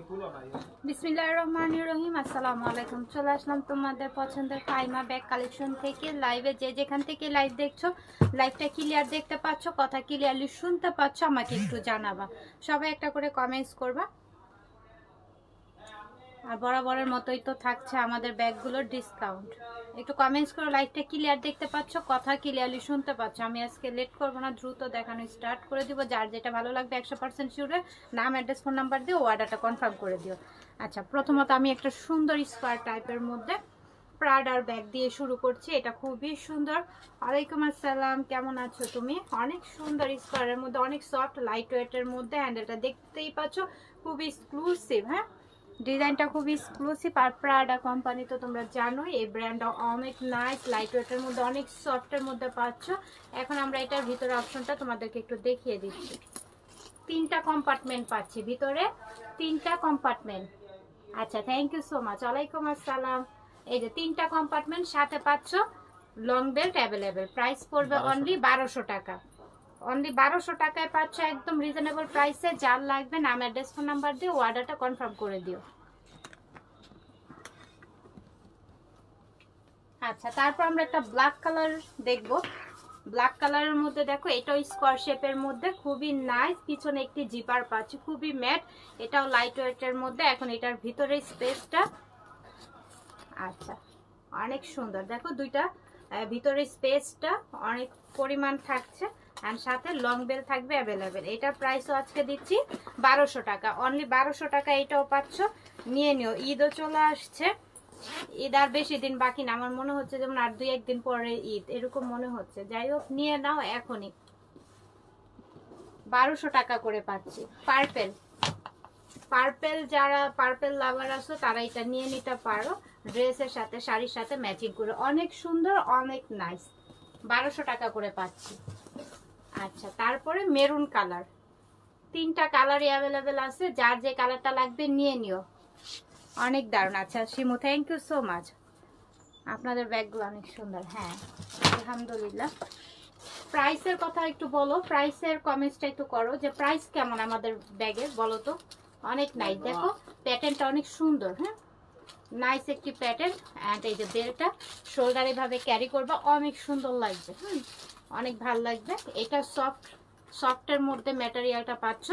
বিসমিল্লাহির রহমানির রহিম। আসসালামু আলাইকুম। চলে আসলাম তোমাদের পছন্দের ফাইমা ব্যাগ কালেকশন থেকে লাইভে। যে যেখান থেকে লাইভ দেখছো, লাইভটা ক্লিয়ার দেখতে পাচ্ছ, কথা ক্লিয়ারলি শুনতে পাচ্ছ, আমাকে একটু জানাবা। সবাই একটা করে কমেন্টস করবা। আর বরাবরের মতোই তো থাকছে আমাদের ব্যাগগুলোর ডিসকাউন্ট। একটু কমেন্টস করে লাইভটা ক্লিয়ার দেখতে পাচ্ছ, কথা ক্লিয়ারলি শুনতে পাচ্ছ। আমি আজকে লেট করবো না, দ্রুত দেখানো স্টার্ট করে দিব। যার যেটা ভালো লাগবে 100% শিওরে নাম, অ্যাড্রেস, ফোন নাম্বার দিয়ে অর্ডারটা কনফার্ম করে দিও। আচ্ছা, প্রথমত আমি একটা সুন্দর স্কোয়ার টাইপের মধ্যে প্রাডার ব্যাগ দিয়ে শুরু করছি। এটা খুবই সুন্দর। ওয়ালাইকুম আসসালাম, কেমন আছো তুমি? অনেক সুন্দর স্কোয়ারের মধ্যে, অনেক সফট লাইট ওয়েটের মধ্যে। হ্যান্ডেলটা দেখতেই পাচ্ছ, খুবই এক্সক্লুসিভ। হ্যাঁ, ডিজাইনটা খুবই এক্সক্লুসিভ। আর প্রাডা কোম্পানি তো তোমরা জানোই, এই ব্র্যান্ডটা অনেক নাইস, লাইট ওয়েটের মধ্যে, অনেক সফটের মধ্যে পাচ্ছ। এখন আমরা এটার ভিতরে অপশনটা তোমাদেরকে একটু দেখিয়ে দিচ্ছি। 3টা কম্পার্টমেন্ট পাচ্ছি ভিতরে, 3টা কম্পার্টমেন্ট। আচ্ছা, থ্যাংক ইউ সো মাচ। ওয়ালাইকুম আসসালাম। এই যে 3টা কম্পার্টমেন্ট, সাথে পাচ্ছ লং বেল্ট অ্যাভেলেবেল। প্রাইস পড়বে অনলি 1200 টাকা। অনলি 1200 টাকায় পাচ্ছ, একদম রিজনেবল প্রাইসে। যার লাগবে নাম, অ্যাড্রেস, ফোন নাম্বার দিয়ে অর্ডারটা কনফার্ম করে দিও। আচ্ছা, তারপর আমরা একটা ব্ল্যাক কালার দেখব। ব্ল্যাক কালারের মধ্যে দেখো, এটাও স্কোয়ার শেপের মধ্যে, খুবই নাইস। পিছনে একটি জিপার পাচ্ছি, খুবই ম্যাট। এটাও লাইট ওয়েটের মধ্যে। এখন এটার ভিতরে স্পেসটা, আচ্ছা, অনেক সুন্দর। দেখো দুইটা ভিতরে স্পেসটা অনেক পরিমাণ থাকছে। আর সাথে লং বেল থাকবে অ্যাভেলেবেল। এটার প্রাইসও আজকে দিচ্ছি 1200 টাকা। অনলি 1200 টাকা এটাও পাচ্ছ, নিয়ে নিও। ঈদও চলে আসছে, ঈদ আর বেশি দিন বাকি না। আমার মনে হচ্ছে যেমন আর 2-1 দিন পরে ঈদ, এরকম মনে হচ্ছে। যাই হোক, নিয়ে নাও এখনই। 1200 টাকা করে পাচ্ছি। পার্পেল, পার্পেল যারা পার্পেল লাভার আছো তারা এটা নিয়ে নিতে পারো, ড্রেসের সাথে, শাড়ির সাথে ম্যাচিং করে। অনেক সুন্দর, অনেক নাইস। 1200 টাকা করে পাচ্ছি। আচ্ছা, তারপরে মেরুন কালার, 3টা কালারই অ্যাভেলেবেল আছে। যার যে কালারটা লাগবে নিয়ে নিও। অনেক দারুণ। আচ্ছা Shimu, thank you so much. আপনাদের ব্যাগগুলো অনেক সুন্দর। হ্যাঁ, আলহামদুলিল্লাহ। প্রাইসের কথা একটু বলো, প্রাইসের কমেন্টসটা একটু করো যে প্রাইস কেমন আমাদের ব্যাগের, বলো তো। অনেক নাইস। দেখো প্যাটার্নটা অনেক সুন্দর। হ্যাঁ, নাইস একটি প্যাটার্ন। অ্যান্ড এই যে বেলটা শোল্ডার এভাবে ক্যারি করবে, অনেক সুন্দর লাগবে। অনেক ভালো লাগবে। এটা সফটের মধ্যে ম্যাটেরিয়ালটা পাচ্ছ,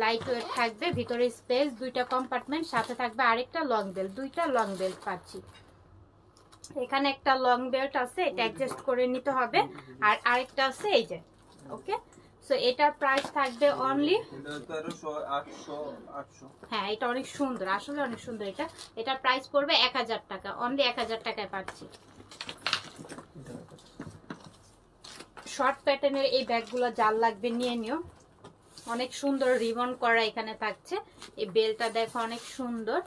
লাইট ওয়েট থাকবে। ভিতরে স্পেস, 2টা কম্পার্টমেন্ট, সাথে থাকবে আরেকটা লং বেল্ট। 2টা লং বেল্ট পাচ্ছি। এখানে একটা লং বেল্ট আছে, এটা অ্যাডজাস্ট করে নিতে হবে। আর আরেকটা আছে এই যে, ওকে। সো এটার প্রাইস থাকবে অনলি, হ্যাঁ এটা অনেক সুন্দর, আসলে অনেক সুন্দর। এটার প্রাইস পড়বে 1000 টাকা। অনলি 1000 টাকায় পাচ্ছি। শর্ট প্যাটার্নের এই ব্যাগগুলো যার লাগবে নিয়ে নিও। অনেক সুন্দর রিবন করা এখানে থাকছে। এই বেলটা দেখো অনেক সুন্দর,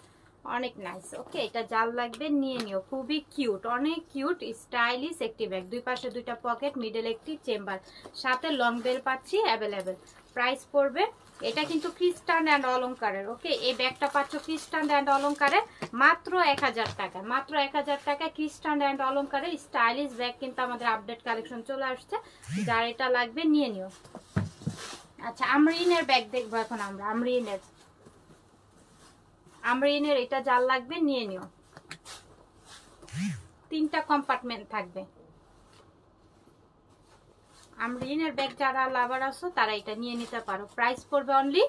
অনেক নাইস। ওকে, এটা যার লাগবে নিয়ে নিও। খুবই কিউট, অনেক কিউট স্টাইলিশ একটি ব্যাগ। দুই পাশে 2টা পকেট, মিডল একটি চেম্বার, সাথে লং বেল পাচ্ছি অ্যাভেলেবেল। প্রাইস পড়বে, এটা কিন্তু খ্রিস্টান অ্যান্ড অলংকারের। ওকে, এই ব্যাগটা পাচ্ছ খ্রিস্টান অ্যান্ড অলংকারের মাত্র 1000 টাকা। মাত্র 1000 টাকা খ্রিস্টান অ্যান্ড অলংকারের স্টাইলিশ ব্যাগ কিন্তু আমাদের আপডেট কালেকশন চলে আসছে। যার এটা লাগবে নিয়ে নিও। আচ্ছা, আমরিনের ব্যাগ দেখবো এখন আমরা। আমরিনের এটা যার লাগবে নিয়ে নিও। 3টা কম্পার্টমেন্ট থাকবে। আমরিনের ব্যাগ যারা লাভার আছো তারা এটা নিয়ে নিতে পারো। প্রাইস পড়বে অনলি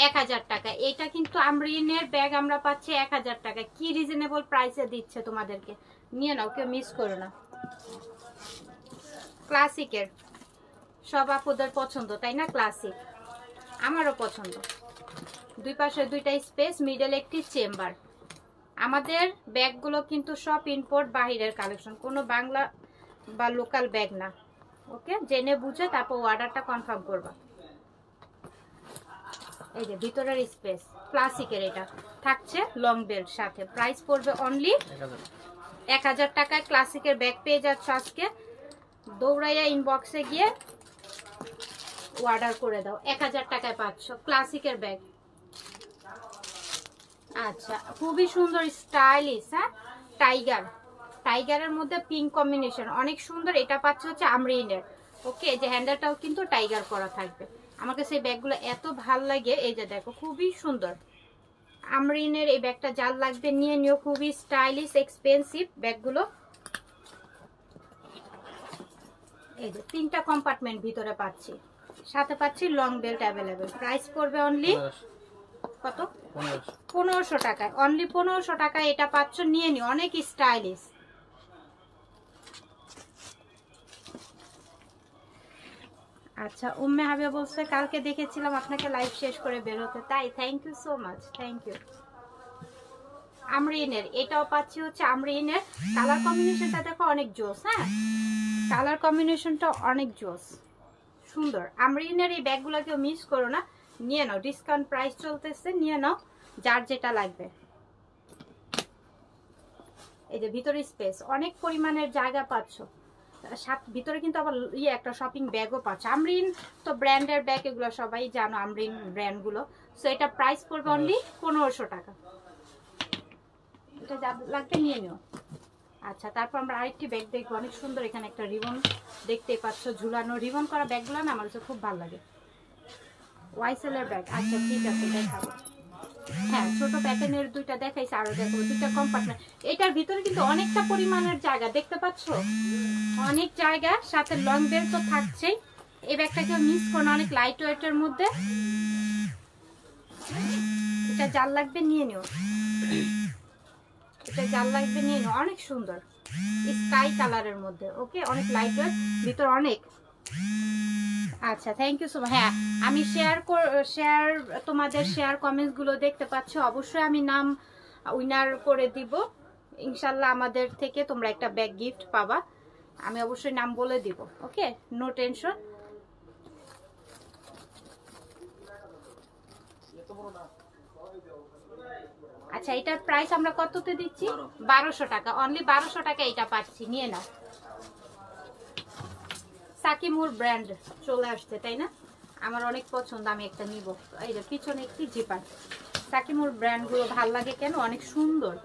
1000 টাকা। এটা কিন্তু আমরিনের ব্যাগ আমরা পাচ্ছি 1000 টাকা। কি রিজনেবল প্রাইসে দিচ্ছে তোমাদেরকে, নিয়ে নাও, কেউ মিস করো না। ক্লাসিকের সব আপুদের পছন্দ, তাই না? ক্লাসিক আমারও পছন্দ। দুই পাশে 2টা স্পেস, মিডল একটি চেম্বার। আমাদের ব্যাগগুলো কিন্তু সব ইম্পোর্ট, বাহিরের কালেকশন, কোনো বাংলা বা লোকাল ব্যাগ না। ওকে, জেনে বুঝে তারপর অর্ডারটা কনফার্ম করবা। এই যে ভিতরের স্পেস, ক্লাসিকের এটা থাকছে লং বেল্ট সাথে। প্রাইস পড়বে অনলি 1000 টাকায়। ক্লাসিকের ব্যাগ পেয়ে যাচ্ছ আজকে। দৌড়াইয়া ইনবক্সে গিয়ে অর্ডার করে দাও। 1000 টাকায় পাচ্ছ ক্লাসিকের ব্যাগ। আচ্ছা, খুবই সুন্দর স্টাইলিশ। হ্যাঁ, টাইগারের মধ্যে পিঙ্ক কম্বিনেশন, অনেক সুন্দর। এটা পাচ্ছে হচ্ছে আমরিনের। ওকে, যে হ্যান্ডেলটাও কিন্তু টাইগার করা থাকবে। আমার কাছে এই ব্যাগগুলো এত ভাল লাগে। এই যে দেখো, খুবই সুন্দর। আমরিনের এই ব্যাগটা যার লাগবে নিয়ে নিও, খুবই স্টাইলিশ এক্সপেন্সিভ ব্যাগগুলো। এই যে 3টা কম্পার্টমেন্ট ভিতরে পাচ্ছি, সাথে পাচ্ছি লং বেল্ট অ্যাভেলেবেল। প্রাইস পড়বে অনলি কত? 1500 টাকায়। অনলি 1500 টাকায় এটা পাচ্ছ, নিয়ে নিও, অনেক স্টাইলিশ। আচ্ছা, উম্মে হাবিবা বলছে কালকে দেখেছিলাম আপনাকে লাইভ শেষ করে বের হতে, তাই? Thank you so much, thank you. আমরিনের এটাও পাচ্ছি হচ্ছে আমরিনের, কালার কম্বিনেশনটা দেখো অনেক জোস। হ্যাঁ, কালার কম্বিনেশনটা অনেক জোস, সুন্দর। আমরিনের এই ব্যাগগুলো কেউ মিস করো না, নিয়ে নাও, ডিসকাউন্ট প্রাইস চলতেছে, নিয়ে নাও যার যেটা লাগবে। এই যে ভিতরে স্পেস, অনেক পরিমাণের জায়গা পাচ্ছ, ভিতরে কিন্তু আবার একটা শপিং ব্যাগও পাচ্ছ। আমরিন তো ব্র্যান্ডের ব্যাগ, এগুলো সবাই জানো আমরিন ব্র্যান্ডগুলো। সো এটা প্রাইস পড়বে অনলি 1500 টাকা। এটা যা লাগবে নিয়ে নিও। আচ্ছা, তারপর আমরা আরেকটি ব্যাগ দেখবো, অনেক সুন্দর। এখানে একটা রিবন দেখতেই পাচ্ছ ঝুলানো, রিবন করা ব্যাগগুলো না আমার কাছে খুব ভালো লাগে। ওয়াইসেলের ব্যাগ, আচ্ছা ঠিক আছে দেখাবো। হ্যাঁ, ছোট প্যাটার্নের 2টা দেখাইছে, আরো দেখাবো 2টা কম্পার্টমেন্ট। এটার ভিতরে কিন্তু অনেকটা পরিমাণের জায়গা দেখতে পাচ্ছ, অনেক জায়গা, সাথে লং বেল্ট তো থাকছেই। এই ব্যাগটাকে মিস করো না, অনেক লাইট ওয়েটের মধ্যে। এটা যার লাগবে নিয়ে নিও, এটা যার লাগবে নিয়ে নিও, অনেক সুন্দর স্কাই কালারের মধ্যে। ওকে, অনেক লাইট ওয়েট, ভিতর অনেক। আচ্ছা, থ্যাংক ইউ সো মাচ। হ্যাঁ, আমি তোমাদের শেয়ার কমেন্টস গুলো দেখতে পাচ্ছ, অবশ্যই আমি নাম উইনার করে দিব ইনশাল্লাহ। আমাদের থেকে তোমরা একটা ব্যাগ গিফট পাবা, আমি অবশ্যই নাম বলে দিব। ওকে, নো টেনশন। আচ্ছা, এটার প্রাইস আমরা কততে দিচ্ছি? 1200 টাকা। অনলি 1200 টাকা এটা পাচ্ছি, নিয়ে নাও। সাকিমুর ব্র্যান্ড চলে আসছে, তাই না? আমার অনেক পছন্দ, আমি একটা নিব। এই যে পিছনে একটি জিপার, সাকিমুর ব্র্যান্ডগুলো ভাল লাগে কেন, অনেক সুন্দর।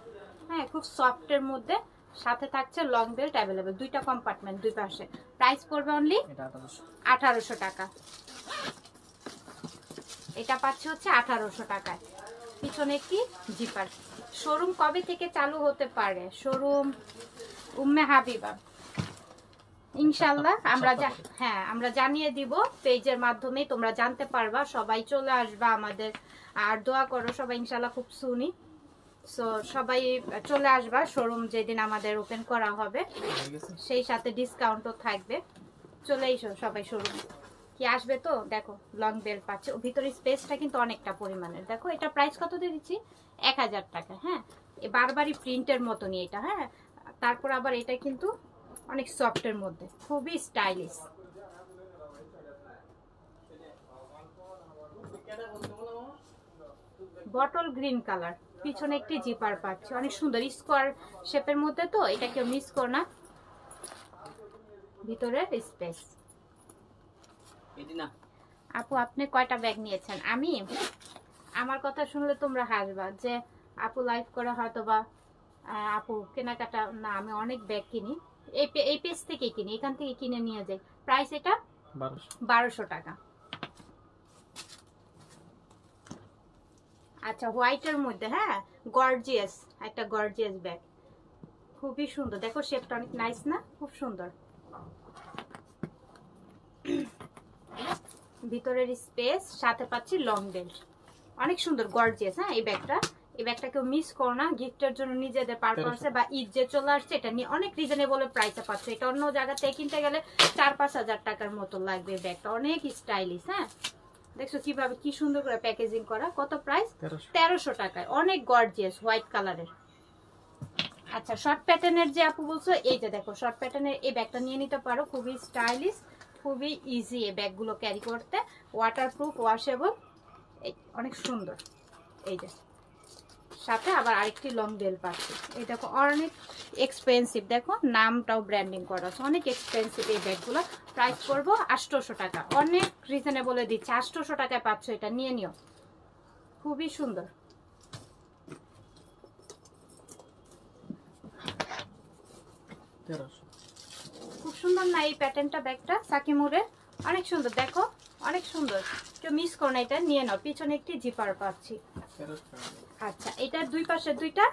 হ্যাঁ, খুব সফটের মধ্যে, সাথে থাকছে লং বেল্ট অ্যাভেলেবেল, 2টা কম্পার্টমেন্ট দুই পাশে। প্রাইস পড়বে অনলি 1800 টাকা। এটা পাচ্ছে হচ্ছে 1800 টাকায়। পিছনে একটি জিপার। শোরুম কবে থেকে চালু হতে পারে? শোরুম উম্মে হাবিবা ইনশাল্লাহ আমরা জানিয়ে দিব পেজের মাধ্যমে, তোমরা জানতে পারবা। সবাই চলে আসবা আমাদের, আর দোয়া করো সবাই ইনশাল্লাহ খুব সুনি। সো সবাই চলে আসবা, শোরুম যেদিন আমাদের ওপেন করা হবে সেই সাথে ডিসকাউন্টও থাকবে। চলে এসো সবাই শোরুম। কি আসবে তো? দেখো লং বেল্ট পাচ্ছে, ভিতরে স্পেসটা কিন্তু অনেকটা পরিমাণের। দেখো এটা প্রাইস কত দিয়ে দিচ্ছি? 1000 টাকা। হ্যাঁ, বারবারই প্রিন্টের মতনই এটা। হ্যাঁ, তারপর আবার এটা কিন্তু অনেক সফটের মধ্যে, খুবই স্টাইলিশ। বটল গ্রিন কালার, পিছনে একটি জিপার পাচ্ছে, অনেক সুন্দর স্কোয়ার শেপের মধ্যে, তো এটা কেউ মিস করো না। ভিতরের স্পেস। আপু আপনি কয়টা ব্যাগ নিয়েছেন? আমার কথা শুনলে তোমরা হাসবা যে আপু লাইভ করে হয়তো বা আপু কেনাকাটা না, আমি অনেক ব্যাগ কিনি, এই পেজ থেকে কিনি, এখান থেকে কিনে নিয়ে যাই। প্রাইস এটা 1200 টাকা। আচ্ছা, হোয়াইটের মধ্যে, হ্যাঁ গর্জিয়াস, একটা গর্জিয়াস ব্যাগ, খুবই সুন্দর। দেখো শেপটা অনেক নাইস না, খুব সুন্দর। ভিতরের স্পেস, সাথে পাচ্ছি লং বেল্ট, অনেক সুন্দর গর্জিয়াস। হ্যাঁ, এই ব্যাগটা কেউ মিস করো না, গিফটের জন্য নিজেদের পারপাসে বা ঈদ যে চলে আসছে, এটা নিয়ে অনেক রিজনেবল প্রাইসে পাচ্ছ। এটা অন্য জায়গা থেকে কিনতে গেলে 4-5 হাজার টাকার মতো লাগবে। ব্যাগটা অনেক স্টাইলিশ। হ্যাঁ, দেখছো কিভাবে কি সুন্দর করে প্যাকেজিং করা। কত প্রাইস? 1300 টাকায়, অনেক গর্জিয়াস হোয়াইট কালারের। আচ্ছা, শর্ট প্যাটার্নের যে আপু বলছো, এই যে দেখো শর্ট প্যাটার্নের এই ব্যাগটা নিয়ে নিতে পারো, খুবই স্টাইলিশ, খুবই ইজি এই ব্যাগগুলো ক্যারি করতে, ওয়াটারপ্রুফ, ওয়াশেবল, অনেক সুন্দর। এই যে সাথে আবার আরেকটি লং বেল পাচ্ছি। এই দেখো অনেক এক্সপেন্সিভ, দেখো নামটাও ব্র্যান্ডিং করা আছে, অনেক এক্সপেন্সিভ এই ব্যাগগুলো। প্রাইস করবো 800 টাকা, অনেক রিজনেবলে দিচ্ছে। 800 টাকায় পাচ্ছ, এটা নিয়ে নিও, খুবই সুন্দর। খুব সুন্দর না এই প্যাটার্নটা? ব্যাগটা সাকিমুরের অনেক সুন্দর, দেখো অনেক সুন্দর, কেউ মিস করো না, এটা নিয়ে নাও। পিছনে একটি জিপার পাচ্ছি, আচ্ছা, এটার দুই পাশে দুইটা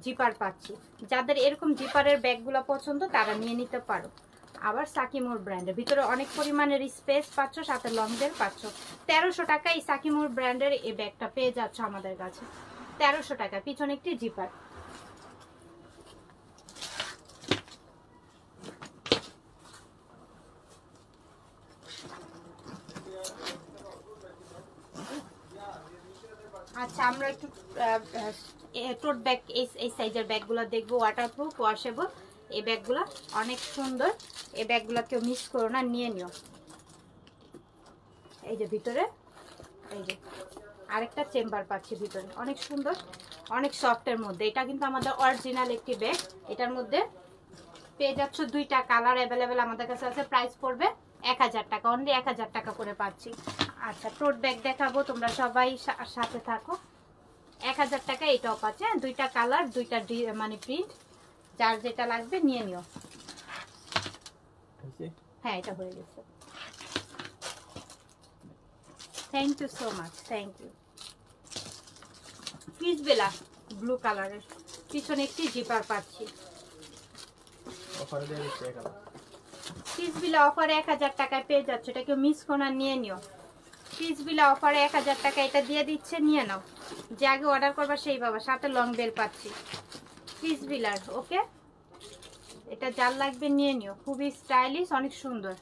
জিপার পাচ্ছি। যাদের এরকম জিপারের ব্যাগগুলো পছন্দ তারা নিয়ে নিতে পারো। আবার সাকিমুর ব্র্যান্ডের ভিতরে অনেক পরিমাণের স্পেস পাচ্ছ, সাথে লং বেল পাচ্ছ। 1300 টাকা এই সাকিমুর ব্র্যান্ডের এই ব্যাগটা পেয়ে যাচ্ছ আমাদের কাছে। 1300 টাকা, পিছনে একটি জিপার। আচ্ছা, আমরা একটু টোট ব্যাগ, এই সাইজের ব্যাগগুলো দেখবো, ওয়াটারপ্রুফ, ওয়াশেবল। এই ব্যাগগুলো অনেক সুন্দর। এই ব্যাগগুলো কেউ মিস করো না, নিয়ে নিও। এই যে ভিতরে, এই যে আরেকটা চেম্বার পাচ্ছি ভিতরে, অনেক সুন্দর, অনেক সফটের মধ্যে। এটা কিন্তু আমাদের অরিজিনাল একটি ব্যাগ। এটার মধ্যে পেয়ে যাচ্ছ দুইটা কালার অ্যাভেলেবেল আমাদের কাছে আছে। প্রাইস পড়বে 1000 টাকা, অনলি 1000 টাকা করে পাচ্ছি। আচ্ছা, টোট ব্যাগ দেখাবো, তোমরা সবাই সাথে থাকো। 1000 টাকা এটাও পাচ্ছে, দুইটা কালার, দুইটা মানে প্রিন্ট, যার যেটা লাগবে নিয়ে নিও। হ্যাঁ, এটা হয়ে গেছে। Thank you so much, thank you. পিসবেলা ব্লু কালারের, পিছনে একটি জিপার পাচ্ছি। পিসবেলা অফারে 1000 টাকায় পেয়ে যাচ্ছে, এটা কেউ মিস করো না, নিয়ে নিও। পিসবেলা অফারে 1000 টাকা এটা দিয়ে দিচ্ছে, নিয়ে নাও। যে আগে অর্ডার করবা সেই বাবা, সাথে লং বেল পাচ্ছি পিসবেলার। ওকে, এটা যার লাগবে নিয়ে নিও, খুবই স্টাইলিশ, অনেক সুন্দর।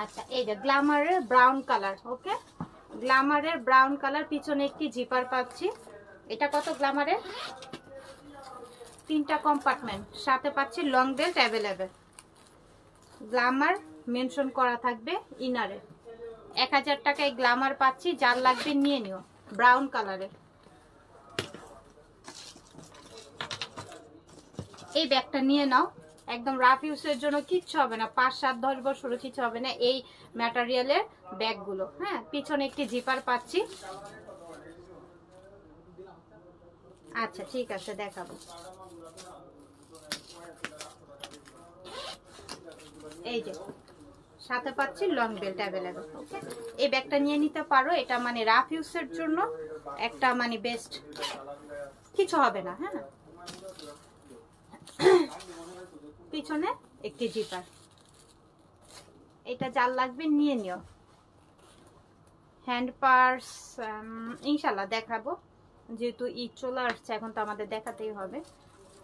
আচ্ছা, এই যে গ্ল্যামারের ব্রাউন কালার। ওকে, গ্ল্যামারের ব্রাউন কালার, পিছনে একটি জিপার পাচ্ছি। এটা কত গ্ল্যামারের? 3টা কম্পার্টমেন্ট, সাথে পাচ্ছি long belt available. Glamour mention করা থাকবে ইনারে। 1000 টাকায় গ্ল্যামার পাচ্ছি, যার লাগবে নিয়ে নিও, ব্রাউন কালারের। এই ব্যাগটা নিয়ে নাও, একদম রাফ ইউজের জন্য কিচ্ছু হবে না, 5, 7, 10 বছরও কিছু হবে না এই ম্যাটেরিয়ালের ব্যাগগুলো। হ্যাঁ, পিছনে একটি জিপার পাচ্ছি। আচ্ছা, ঠিক আছে, দেখাবো। এই যে সাথে পাচ্ছি লং বেল্ট অ্যাভেলেবেল। ওকে, এই ব্যাগটা নিয়ে নিতে পারো। এটা মানে রাফ ইউজের জন্য একটা মানে বেস্ট, কিছু হবে না। হ্যাঁ, পিছনে একটি জিপার, এটা যার লাগবে নিয়ে নিও। হ্যান্ড পার্স ইনশাল্লাহ দেখাবো, যেহেতু ঈদ চলে আসছে, এখন তো আমাদের দেখাতেই হবে।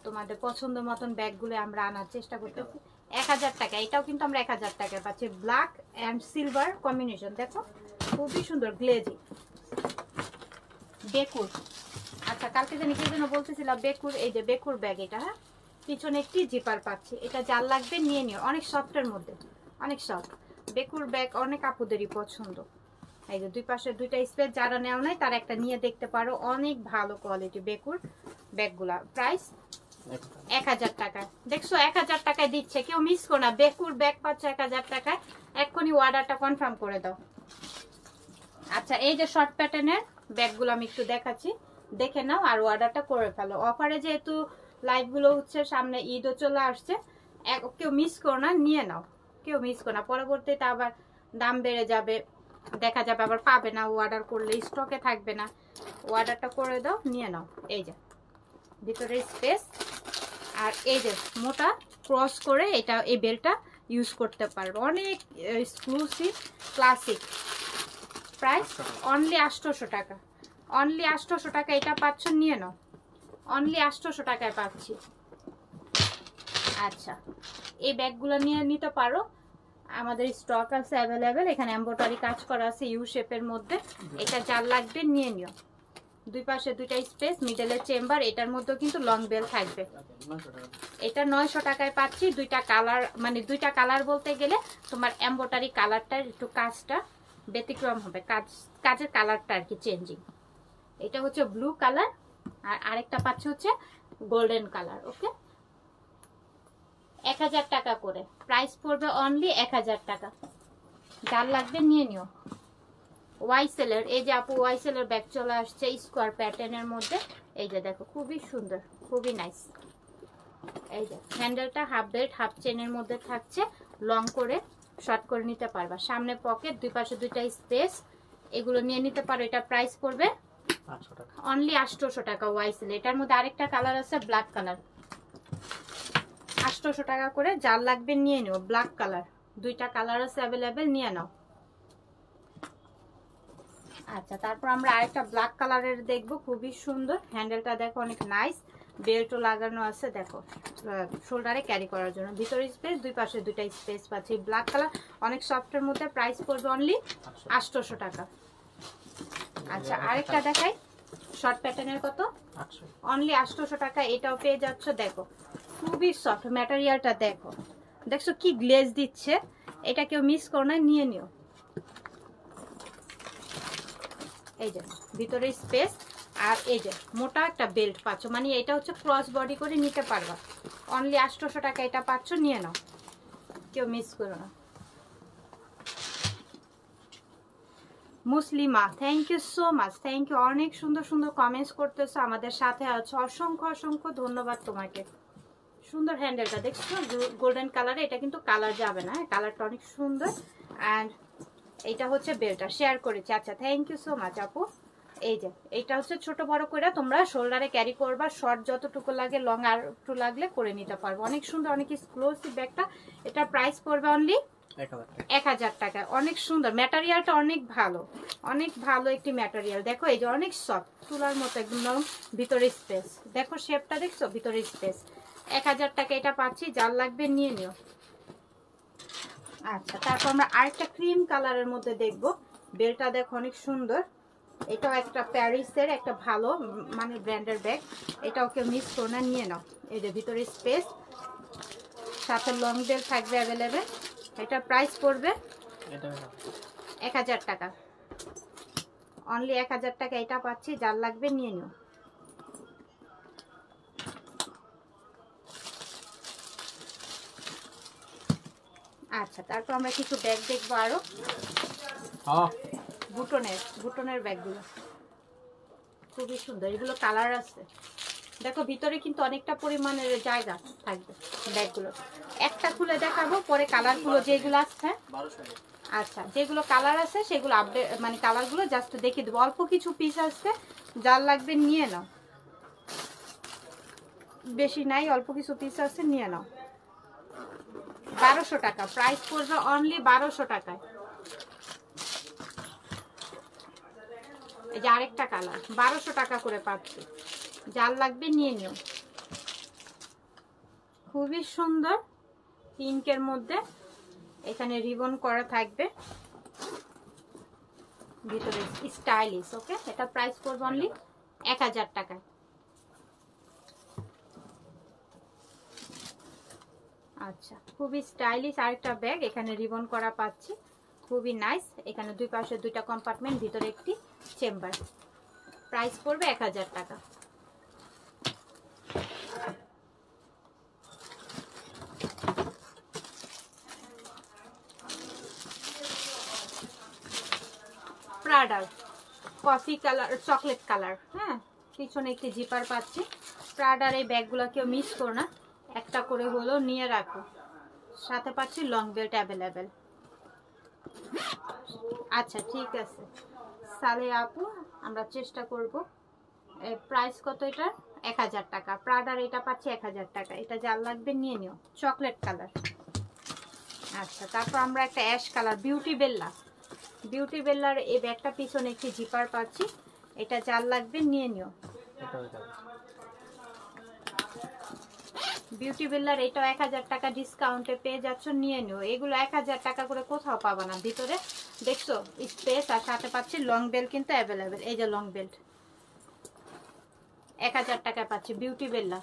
তোমাদের পছন্দ মতন ব্যাগগুলো আমরা আনার চেষ্টা করতেছি। 1000 টাকা, এটাও কিন্তু আমরা 1000 টাকায় পাচ্ছি। ব্ল্যাক অ্যান্ড সিলভার কম্বিনেশন, দেখো খুবই সুন্দর, গ্লেজি। বেকুর, আচ্ছা কালকে জানি কি জন্য বলতেছিলাম বেকুর, এই যে বেকুর ব্যাগ এটা। হ্যাঁ, পিছনে একটি জিপার পাচ্ছি, এটা যার লাগবে নিয়ে নিও, অনেক সফটের মধ্যে, অনেক সফট। বেকুর ব্যাগ অনেক আপুদেরই পছন্দ। এই যে দুই পাশে দুইটা স্পেস, যারা নেও নাই তারা একটা নিয়ে দেখতে পারো, অনেক ভালো কোয়ালিটি বেকুর ব্যাগগুলা। প্রাইস 1000 টাকা। দেখছো 1000 টাকায় দিচ্ছে, কেউ মিস করো না। বেকুর ব্যাগ পাচ্ছ 1000 টাকায়, এক্ষুনি অর্ডারটা কনফার্ম করে দাও। আচ্ছা, এই যে শর্ট প্যাটার্নের ব্যাগগুলো আমি একটু দেখাচ্ছি, দেখে নাও আর অর্ডারটা করে ফেলো। অফারে যেহেতু লাইভগুলো হচ্ছে, সামনে ঈদও চলে আসছে, কেউ মিস করো না, নিয়ে নাও, কেউ মিস করো না। পরবর্তীতে আবার দাম বেড়ে যাবে, দেখা যাবে আবার পাবে না, অর্ডার করলে স্টকে থাকবে না। অর্ডারটা করে দাও, নিয়ে নাও। এই যে ভিতরে স্পেস, আর এই যে মোটা ক্রস করে এটা, এই বেলটা ইউজ করতে পারবে, অনেক এক্সক্লুসিভ ক্লাসিক। প্রাইস অনলি 800 টাকা, অনলি 800 টাকা এটা পাচ্ছ, নিয়ে নাও, অনলি 800 টাকায় পাচ্ছি। আচ্ছা, এই ব্যাগগুলো নিয়ে নিতে পারো, আমাদের স্টক আছে অ্যাভেলেবেল। এখানে এমব্রয়ডারি কাজ করা আছে ইউ শেপের মধ্যে, এটা যার লাগবে নিয়ে নিও। দুই পাশে দুইটা স্পেস, মিডলের চেম্বার, এটার মধ্যে কিন্তু লং বেল থাকবে। এটা 900 টাকায় পাচ্ছি। দুইটা কালার, মানে দুইটা কালার বলতে গেলে তোমার এমব্রয়ডারি কালারটা একটু কাজটা ব্যতিক্রম হবে, কাজের কালারটা আর কি চেঞ্জিং। এটা হচ্ছে ব্লু কালার, আর আরেকটা পাচ্ছি হচ্ছে গোল্ডেন কালার। ওকে, 1000 টাকা করে প্রাইস পড়বে, অনলি 1000 টাকা। যার লাগবে নিয়ে নিও। ওয়াইসেলের, এই যে আপু ওয়াইসেলের ব্যাগ চলে আসছে স্কোয়ার প্যাটার্নের মধ্যে। এই যে দেখো খুবই সুন্দর, খুবই নাইস। এই যে হ্যান্ডেলটা হাফ বেল্ট হাফ চেনের মধ্যে থাকছে, লং করে শর্ট করে নিতে পারবা। সামনে পকেট, দুই পাশে দুইটা স্পেস, এগুলো নিয়ে নিতে পারো। এটা প্রাইস পড়বে অনলি 800 টাকা। ওয়াইসেল এটার মধ্যে আরেকটা কালার আছে ব্ল্যাক কালার, 800 টাকা করে। যার লাগবে নিয়ে নিও। ব্ল্যাক কালার, দুইটা কালার আছে অ্যাভেলেবেল, নিয়ে নাও। আচ্ছা, তারপর আমরা আরেকটা ব্ল্যাক কালারের দেখবো, খুবই সুন্দর। হ্যান্ডেলটা দেখো অনেক নাইস, বেল্টও লাগানো আছে দেখো, শোল্ডারে ক্যারি করার জন্য। ভিতরে স্পেস, দুই পাশে দুইটা স্পেস পাচ্ছি। ব্ল্যাক কালার, অনেক সফটের মধ্যে। প্রাইস পড়বে অনলি 800 টাকা। আচ্ছা, আরেকটা দেখাই শর্ট প্যাটার্নের, কত? অনলি 800 টাকা। এটাও পেয়ে যাচ্ছ। দেখো খুবই সফট ম্যাটেরিয়ালটা, দেখো দেখছো কি গ্লেজ দিচ্ছে। এটা কেউ মিস করো না, নিয়ে নিও। এই যে ভিতরে স্পেস, আর এই যে মোটা একটা বেল্ট পাচ্ছ, মানে এটা হচ্ছে ক্রস বডি করে নিতে পারবা। অনলি 800 টাকা এটা পাচ্ছ, নিয়ে নাও, কেউ মিস করো না। Muslima, thank you so much, thank you. অনেক সুন্দর সুন্দর কমেন্টস করতেছো, আমাদের সাথে আছো, অসংখ্য অসংখ্য ধন্যবাদ তোমাকে। সুন্দর হ্যান্ডেলটা দেখছো গোল্ডেন কালারে, এটা কিন্তু কালার যাবে না, কালারটা অনেক সুন্দর। অ্যান্ড এইটা হচ্ছে বেল্টটা শেয়ার করেছি। আচ্ছা, থ্যাংক ইউ সো মাচ আপু। এই যে এইটা হচ্ছে ছোট বড় করে তোমরা শোল্ডারে ক্যারি করবা, শর্ট যতটুকু লাগে, লং আর একটু লাগলে করে নিতে পারবো। অনেক সুন্দর, অনেক এক্সক্লুসিভ ব্যাগটা। এটা প্রাইস পড়বে অনলি 1000 টাকা। অনেক সুন্দর ম্যাটেরিয়ালটা, অনেক ভালো, অনেক ভালো একটি ম্যাটেরিয়াল। দেখো এই যে অনেক সফট, তুলার মতো একদম। ভিতরে স্পেস দেখো, শেপটা দেখছো, ভিতরে স্পেস। 1000 টাকা এটা পাচ্ছি, যার লাগবে নিয়ে নিও। আচ্ছা, তারপর আমরা আরেকটা ক্রিম কালারের মধ্যে দেখবো। বেলটা দেখো অনেক সুন্দর। এটাও একটা প্যারিসের একটা ভালো মানে ব্র্যান্ডের ব্যাগ, এটাও কেউ মিস করো না, নিয়ে নাও। এই যে ভিতরে স্পেস, সাথে লং বেল থাকবে অ্যাভেলেবেল। এটার প্রাইস পড়বে 1000 টাকা। অনলি 1000 টাকা এটা পাচ্ছি, যার লাগবে নিয়ে নিও। আচ্ছা, তারপর আমরা কিছু ব্যাগ দেখবো আরো। বুটনের ব্যাগগুলো খুবই সুন্দর, এগুলো কালার আছে। দেখো ভিতরে কিন্তু অনেকটা পরিমাণের জায়গা থাকবে ব্যাগগুলো। একটা খুলে দেখাবো, পরে কালারগুলো যেগুলো আছে। আচ্ছা, যেগুলো কালার আছে সেগুলো আপডেট, মানে কালারগুলো জাস্ট দেখিয়ে দেবো। অল্প কিছু পিস আছে, যার লাগবে নিয়ে নাও। বেশি নাই, অল্প কিছু পিস আছে, নিয়ে নাও। 1200 টাকা প্রাইস পড়বে, অনলি 1200 টাকায়। এই যে আরেকটা কালার 1200 টাকা করে পাচ্ছি, যার লাগবে নিয়ে নিও। খুবই সুন্দর পিঙ্কের মধ্যে, এখানে রিবন করা থাকবে, ভিতরে স্টাইলিশ। ওকে, এটা প্রাইস পড়বে অনলি 1000 টাকায়। আচ্ছা, খুবই স্টাইলিশ আরেকটা ব্যাগ, এখানে রিবন করা পাচ্ছি, খুবই নাইস। এখানে দুই পাশে দুইটা কম্পার্টমেন্ট, ভিতরে একটি চেম্বার। প্রাইস পড়বে 1000 টাকা। প্রাডার কফি কালার, চকলেট কালার, হ্যাঁ, পিছনে একটি জিপার পাচ্ছি। প্রাডার এই ব্যাগগুলো কেউ মিস করো না, একটা করে হলেও নিয়ে রাখো। সাথে পাচ্ছি লং বেল্ট অ্যাভেলেবেল। আচ্ছা, ঠিক আছে সালে আপু, আমরা চেষ্টা করব। প্রাইস কত এটা? 1000 টাকা। প্রাডার এটা পাচ্ছি 1000 টাকা। এটা যার লাগবে নিয়ে নিও, চকলেট কালার। আচ্ছা, তারপর আমরা একটা অ্যাশ কালার, বিউটি বেল্লার এই ব্যাগটা, পিছনে একটি জিপার পাচ্ছি। এটা যার লাগবে নিয়ে নিও। বিউটি বেল্লার এটাও 1000 টাকা ডিসকাউন্টে পেয়ে যাচ্ছ, নিয়ে নিও। এগুলো 1000 টাকা করে কোথাও পাবা না। ভিতরে দেখছো স্পেস, আর সাথে পাচ্ছি লং বেল্ট কিন্তু অ্যাভেলেবেল। এই যে লং বেল্ট 1000 টাকায় পাচ্ছি বিউটি বেল্লা।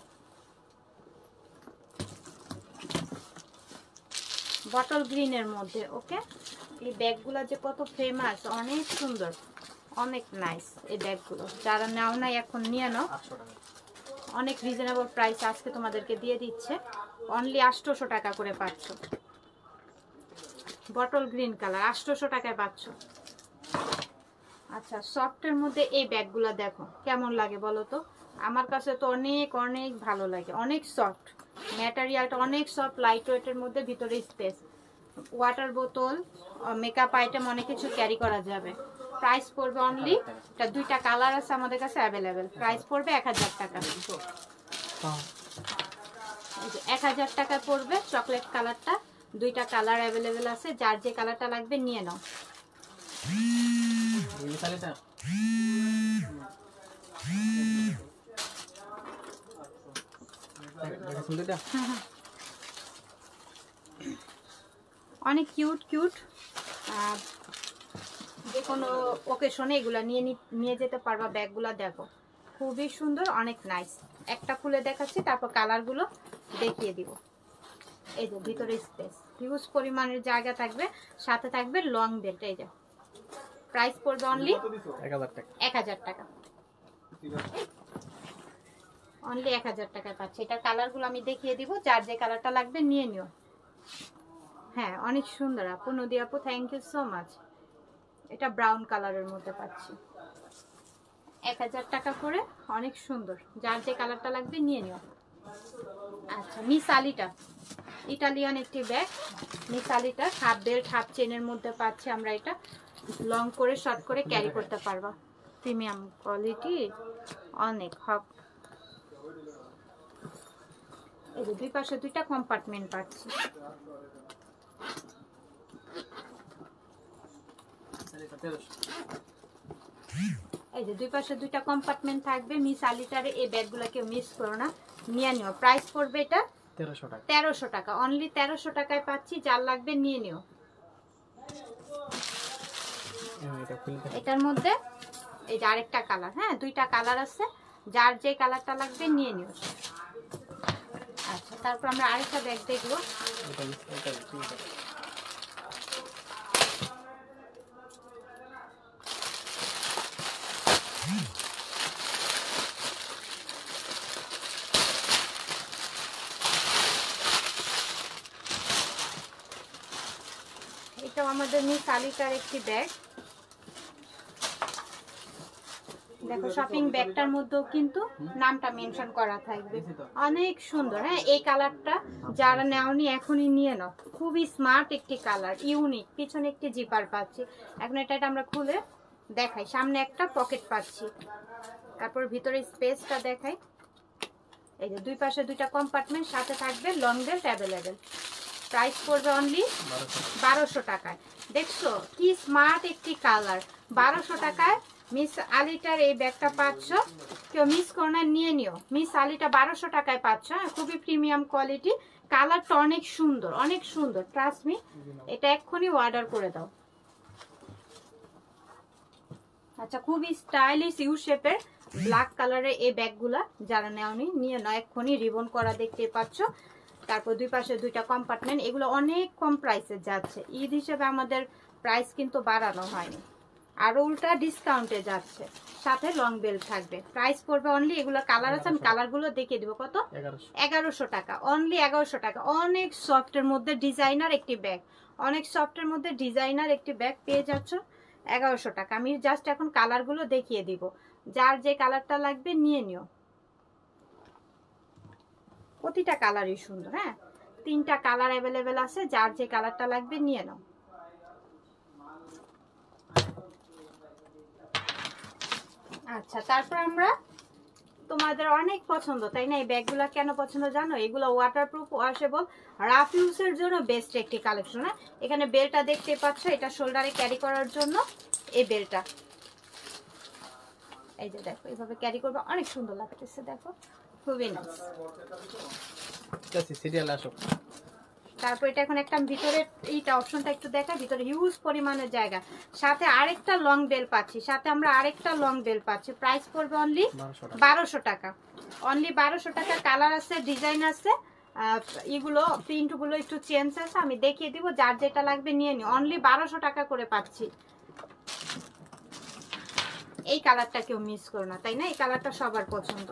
বটল গ্রিনের মধ্যে। ওকে, এই ব্যাগগুলো যে কত ফেমাস, অনেক সুন্দর, অনেক নাইস এই ব্যাগগুলো। যারা নাও নাই এখন নিয়ে নাও, অনেক রিজনেবল প্রাইস আজকে তোমাদেরকে দিয়ে দিচ্ছে। অনলি 800 টাকা করে পাচ্ছ। বটল গ্রিন কালার 800 টাকায় পাচ্ছ। আচ্ছা, সফটের মধ্যে এই ব্যাগগুলো দেখো কেমন লাগে বলো তো। আমার কাছে তো অনেক অনেক ভালো লাগে, অনেক সফট ম্যাটেরিয়ালটা, অনেক সফট, লাইট ওয়েটের মধ্যে, ভিতরে স্পেস, ওয়াটার বোতল, মেকআপ আইটেম, অনেক কিছু ক্যারি করা যাবে। প্রাইস পড়বে অনলি, এটা দুইটা কালার আছে আমাদের কাছে অ্যাভেলেবেল, প্রাইস পড়বে 1000 টাকা। 1000 টাকা পড়বে চকলেট কালারটা, দুইটা কালার অ্যাভেলেবেল আছে, যার যে কালারটা লাগবে নিয়ে নাও। অনেক কিউট কিউট, যে কোনো ওকেশনে এগুলা নিয়ে যেতে পারবা। ব্যাগগুলা দেখো খুবই সুন্দর, অনেক নাইস। একটা খুলে দেখাচ্ছি, তারপর কালারগুলো দেখিয়ে দিব। এই যে ভিতরে স্পেস, হিউজ পরিমাণের জায়গা থাকবে, সাথে থাকবে লং বেল্ট। এই যে প্রাইস পড়বে অনলি 1000 টাকা, অনলি 1000 টাকায় পাচ্ছি। এটার কালারগুলো আমি দেখিয়ে দিব, যার যে কালারটা লাগবে নিয়ে নিও। হ্যাঁ অনেক সুন্দর আপু, নদী আপু থ্যাংক ইউ সো মাচ। এটা ব্রাউন কালারের মধ্যে পাচ্ছি, 1000 টাকা করে, অনেক সুন্দর, যার যে কালারটা লাগবে নিয়ে নিও। আচ্ছা মিস আলিটা, ইটালিয়ান একটি bag, miss Alita half belt half চেনের মধ্যে পাচ্ছি আমরা। এটা লং করে শর্ট করে ক্যারি করতে পারবা, প্রিমিয়াম কোয়ালিটি, অনেক হক। এই যে দুই পাশে দুইটা কম্পার্টমেন্ট পাচ্ছি। এই যে দুই পাশে দুইটা কম্পার্টমেন্ট থাকবে। মিস আলিটারে এই ব্যাগগুলো কেউ মিস করো না, নিয়ে নিও। প্রাইস পড়বে এটা 1300 টাকা, অনলি 1300 টাকায় পাচ্ছি, যার লাগবে নিয়ে নিও। এটার মধ্যে এই যে আরেকটা কালার, হ্যাঁ দুইটা কালার আছে, যার যে কালারটা লাগবে নিয়ে নিও। আচ্ছা তারপর আমরা আরেকটা ব্যাগ দেখবো। এটা আমাদের মিস আলিকার একটি ব্যাগ, দেখো শপিং ব্যাগটার মধ্যেও কিন্তু নামটা মেনশন করা থাকবে, অনেক সুন্দর। হ্যাঁ এই কালারটা যারা নেওনি এখনই নিয়ে নাও, খুবই স্মার্ট একটি কালার, ইউনিক। পিছনে একটি জিপার পাচ্ছি, এখন এটা আমরা খুলে দেখাই। সামনে একটা পকেট পাচ্ছি, তারপর ভিতরে স্পেসটা দেখাই। এই যে দুই পাশে দুইটা কম্পার্টমেন্ট, সাথে থাকবে লং বেল্ট অ্যাভেলেবেল। প্রাইস পড়বে অনলি 1200 টাকায়। দেখছো কি স্মার্ট একটি কালার, 1200 টাকায় মিস আলিটার এই ব্যাগটা পাচ্ছ, কেউ মিস করো না, নিয়ে নিও। মিস আলিটা 1200 টাকায় পাচ্ছ, খুবই প্রিমিয়াম কোয়ালিটি, কালারটা অনেক সুন্দর, অনেক সুন্দর, ট্রাস্ট মি। এটা এক্ষুনি অর্ডার করে দাও। আচ্ছা খুবই স্টাইলিশ ইউ শেপের ব্ল্যাক কালারের এই ব্যাগগুলা যারা নেওনি নিয়ে নাও এক্ষুনি, রিবন করা দেখতে পাচ্ছ। তারপর দুই পাশে দুইটা কম্পার্টমেন্ট, এগুলো অনেক কম প্রাইসে যাচ্ছে। ঈদ হিসেবে আমাদের প্রাইস কিন্তু বাড়ানো হয়নি, আরো উল্টা ডিসকাউন্টে যাচ্ছে, সাথে লং বেল্ট থাকবে। প্রাইস পড়বে অনলি, এগুলো কালার আছে, আমি কালারগুলো দেখিয়ে দিব, কত 1100 টাকা, অনলি 1100 টাকা। অনেক সফটের মধ্যে ডিজাইনার একটি ব্যাগ, অনেক সফটের মধ্যে ডিজাইনার একটি ব্যাগ পেয়ে যাচ্ছ 1100 টাকা। আমি জাস্ট এখন কালারগুলো দেখিয়ে দিব, যার যে কালারটা লাগবে নিয়ে নিও। প্রতিটা কালারই সুন্দর, হ্যাঁ 3টা কালার অ্যাভেলেবেল আছে, যার যে কালারটা লাগবে নিয়ে নাও। আচ্ছা তারপর আমরা, তোমাদের অনেক পছন্দ তাই না এই ব্যাগগুলো, কেন পছন্দ জানো? এগুলো ওয়াটারপ্রুফ, ওয়াশেবল, রাফ ইউজের জন্য বেস্ট একটি কালেকশন। হ্যাঁ এখানে বেলটা দেখতে পাচ্ছ, এটা শোল্ডারে ক্যারি করার জন্য এই বেলটা। এই যে দেখো এইভাবে ক্যারি করবে, অনেক সুন্দর লাগতেছে, দেখো খুবই নাইস। তারপর এটা এখন একটা ভিতরে এইটা অপশনটা একটু দেখা, ভিতরে হিউজ পরিমাণের জায়গা, সাথে আরেকটা লং বেল পাচ্ছি, সাথে আমরা আরেকটা লং বেল পাচ্ছি। প্রাইস পড়বে অনলি 1200 টাকা, অনলি 1200 টাকা। কালার আছে, ডিজাইন আছে, এগুলো প্রিন্টগুলো একটু চেঞ্জ আছে, আমি দেখিয়ে দিব, যার যেটা লাগবে নিয়ে নিও। অনলি 1200 টাকা করে পাচ্ছি। এই কালারটা কেউ মিস করো না তাই না, এই কালারটা সবার পছন্দ,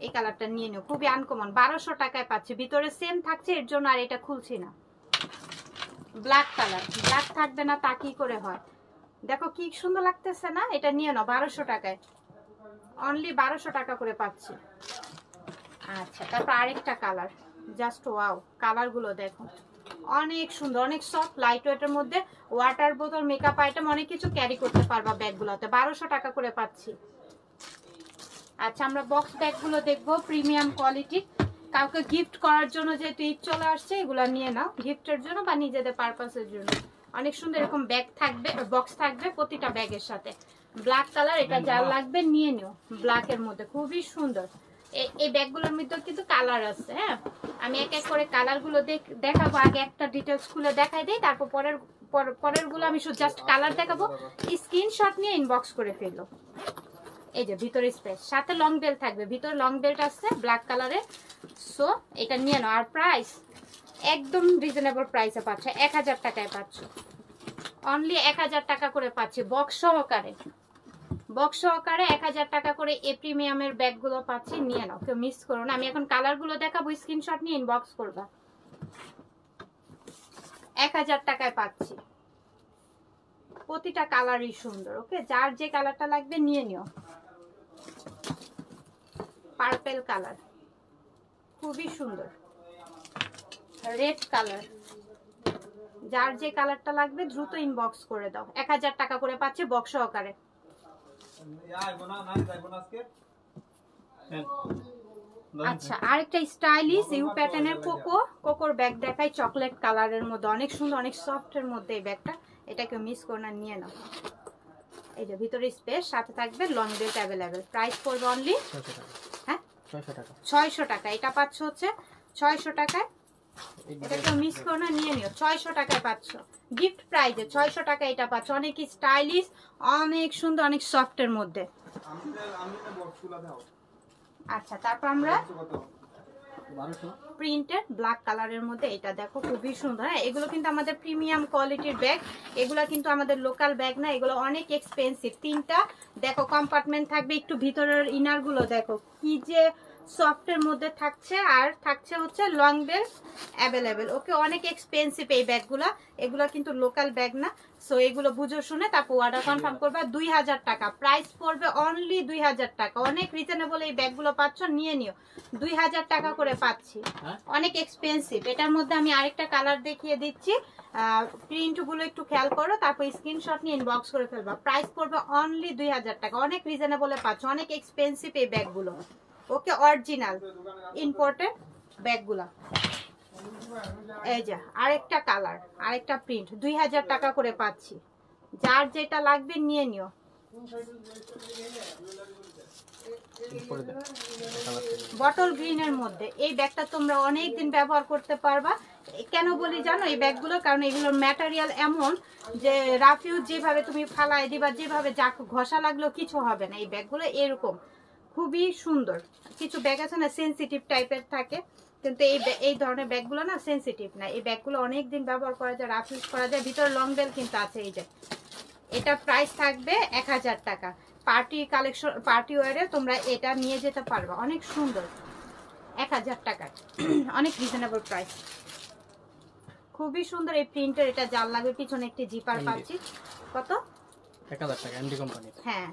এই কালারটা নিয়ে নিও, খুবই আনকমন, 1200 টাকায় পাচ্ছি। ভিতরে সেম থাকছে, এর জন্য আর এটা খুলছি না। ব্ল্যাক কালার, ব্ল্যাক থাকবে না তা কি করে হয়, দেখো কি সুন্দর লাগতেছে না, এটা নিয়ে নাও 1200 টাকায়, অনলি 1200 টাকা করে পাচ্ছি। আচ্ছা তারপর আরেকটা কালার, জাস্ট ওয়াও, কালারগুলো দেখো অনেক সুন্দর, অনেক সফট, লাইট ওয়েটের মধ্যে। ওয়াটার বোতল, মেকআপ আইটেম অনেক কিছু ক্যারি করতে পারবা ব্যাগগুলোতে। 1200 টাকা করে পাচ্ছি। আচ্ছা, আমরা বক্স ব্যাগগুলো দেখবো, প্রিমিয়াম কোয়ালিটি। কাউকে গিফট করার জন্য যেহেতু ঈদ চলে আসছে, এগুলো নিয়ে নাও গিফটের জন্য বা নিজেদের পারপাসের জন্য। অনেক সুন্দর এরকম ব্যাগ থাকবে, বক্স থাকবে প্রতিটা ব্যাগের সাথে। ব্ল্যাক কালার, এটা যার লাগবে নিয়ে নিও। ব্ল্যাকের মধ্যে খুবই সুন্দর। এই ব্যাগগুলোর মধ্যে কিন্তু কালার আছে। হ্যাঁ, আমি এক এক করে কালারগুলো দেখাবো। আগে একটা ডিটেলস খুলে দেখাই দিই, তারপর পরের গুলো আমি শুধু জাস্ট কালার দেখাবো। স্ক্রিনশট নিয়ে ইনবক্স করে ফেলো। এই যে ভিতরে স্পেস, সাথে লং বেল্ট থাকবে। ভিতরে লং বেল্ট আছে ব্ল্যাক কালারের। সো এটা নিয়ে নাও। আর প্রাইস একদম রিজনেবল প্রাইসে পাচ্ছ, 1000 টাকায় পাচ্ছ। অনলি 1000 টাকা করে পাচ্ছি বক্স সহকারে। বক্স সহকারে 1000 টাকা করে এই প্রিমিয়ামের ব্যাগগুলো পাচ্ছি, নিয়ে নাও, কেউ মিস করো না। আমি এখন কালারগুলো দেখাবো, স্ক্রিনশট নিয়ে ইনবক্স করবা। 1000 টাকায় পাচ্ছি। প্রতিটা কালারই সুন্দর। ওকে, যার যে কালারটা লাগবে নিয়ে নিও। পার্পেল কালার খুবই সুন্দর। রেড কালার, যার যে কালারটা লাগবে দ্রুত ইনবক্স করে দাও। 1000 টাকা করে পাচ্ছে বক্স সহকারে। আচ্ছা, আরেকটা স্টাইলিশ ইউ প্যাটার্নের কোকোর ব্যাগ দেখাই, চকলেট কালারের মধ্যে অনেক সুন্দর, অনেক সফট এর মধ্যে এই ব্যাগটা। এটাকে মিস করো না, নিয়ে নাও। এই যে ভিতরে স্পেস, সাথে থাকবে লং বেল্ট অ্যাভেলেবেল। প্রাইস পড়বে অনলি 600 টাকা। এটা পাচ্ছ হচ্ছে 600 টাকায়। এটাকে মিস করো না, নিয়ে নিও। 600 টাকায় পাচ্ছ গিফট প্রাইজে। 600 টাকা এটা পাচ্ছ। অনেক স্টাইলিশ, অনেক সুন্দর, অনেক সফট এর মধ্যে। আচ্ছা, তারপর আমরা প্রিন্টেড ব্ল্যাক কালারের মধ্যে এটা দেখো, খুবই সুন্দর। হ্যাঁ, এগুলো কিন্তু আমাদের প্রিমিয়াম কোয়ালিটির ব্যাগ। এগুলো কিন্তু আমাদের লোকাল ব্যাগ না, এগুলো অনেক এক্সপেন্সিভ। তিনটা দেখো কম্পার্টমেন্ট থাকবে। একটু ভিতরের ইনার গুলো দেখো কি যে সফটের মধ্যে থাকছে। আর থাকছে হচ্ছে লং বেল্ট অ্যাভেলেবেল। ওকে, অনেক এক্সপেন্সিভ এই ব্যাগগুলো। এগুলো কিন্তু লোকাল ব্যাগ না। সো এগুলো বুঝে শুনে তারপর অর্ডার কনফার্ম করবা। 2000 টাকা প্রাইস পড়বে, অনলি 2000 টাকা। অনেক রিজনেবল এই ব্যাগগুলো পাচ্ছ, নিয়ে নিও। 2000 টাকা করে পাচ্ছি, অনেক এক্সপেন্সিভ। এটার মধ্যে আমি আরেকটা কালার দেখিয়ে দিচ্ছি। প্রিন্টগুলো একটু খেয়াল করো, তারপর স্ক্রিনশট নিয়ে ইনবক্স করে ফেলবা। প্রাইস পড়বে অনলি 2000 টাকা। অনেক রিজনেবলে পাচ্ছ, অনেক এক্সপেন্সিভ এই ব্যাগগুলো। ওকে, অরিজিনাল ইম্পোর্টেড ব্যাগগুলা। এই যে আরেকটা কালার, আরেকটা প্রিন্ট, 2000 টাকা করে পাচ্ছি। যার যেটা লাগবে নিয়ে নিও। বটল গ্রিনের মধ্যে এই ব্যাগটা তোমরা অনেক দিন ব্যবহার করতে পারবা। কেন বলি জানো এই ব্যাগগুলো? কারণ এগুলোর ম্যাটেরিয়াল এমন যে রাফ ইউজ যেভাবে তুমি ফালাই দিবা, যেভাবে যা ঘষা লাগলেও কিছু হবে না। এই ব্যাগগুলো এরকম খুবই সুন্দর। কিছু ব্যাগ আছে না সেনসিটিভ টাইপের থাকে, কিন্তু এই ধরনের ব্যাগগুলো না সেনসিটিভ না। এই ব্যাগগুলো অনেক দিন ব্যবহার করা যায়, রাফ ইউজ করা যায়। ভিতরে লং বেল কিন্তু আছে। এই যে এটা প্রাইস থাকবে 1000 টাকা। পার্টি কালেকশন, পার্টি ওয়ারে তোমরা এটা নিয়ে যেতে পারবে। অনেক সুন্দর, 1000 টাকায় অনেক রিজনেবল প্রাইস। খুবই সুন্দর এই প্রিন্টের। এটা জাল লাগবে, পিছনে একটি জিপার পাচ্ছি। কত? 1000 টাকা, এমডি কোম্পানি। হ্যাঁ,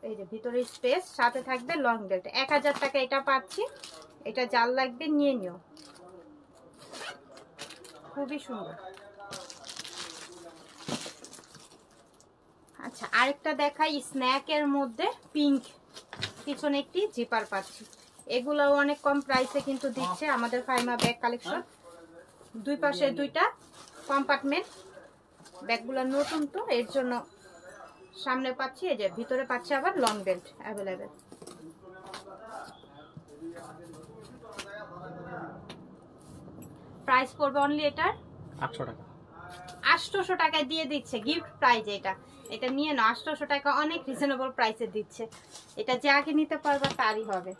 এই যে ভিতরে স্পেস, সাথে থাকবে লং বেল্ট। 1000 টাকা এটা পাচ্ছি। এটা জাল লাগবে, নিয়ে নিও। খুবই সুন্দর। আচ্ছা, আরেকটা দেখাই স্ন্যাকের মধ্যে পিঙ্ক, পিছনে একটি জিপার পাচ্ছি। এগুলোও অনেক কম প্রাইসে কিন্তু দিচ্ছে আমাদের ফাইমা ব্যাগ কালেকশন। দুই পাশে দুইটা কম্পার্টমেন্ট। ব্যাগগুলো নতুন তো এর জন্য সামনে পাচ্ছি। এই যে ভিতরে পাচ্ছি আবার লং বেল্ট অ্যাভেলেবেল। প্রাইস পড়বে অনলি এটার 800 টাকা। 800 টাকায় দিয়ে দিচ্ছে গিফট প্রাইজ। এটা নিয়ে নাও। 800 টাকা অনেক রিজনেবল প্রাইসে দিচ্ছে। এটা যে আগে নিতে পারবা তারই হবে।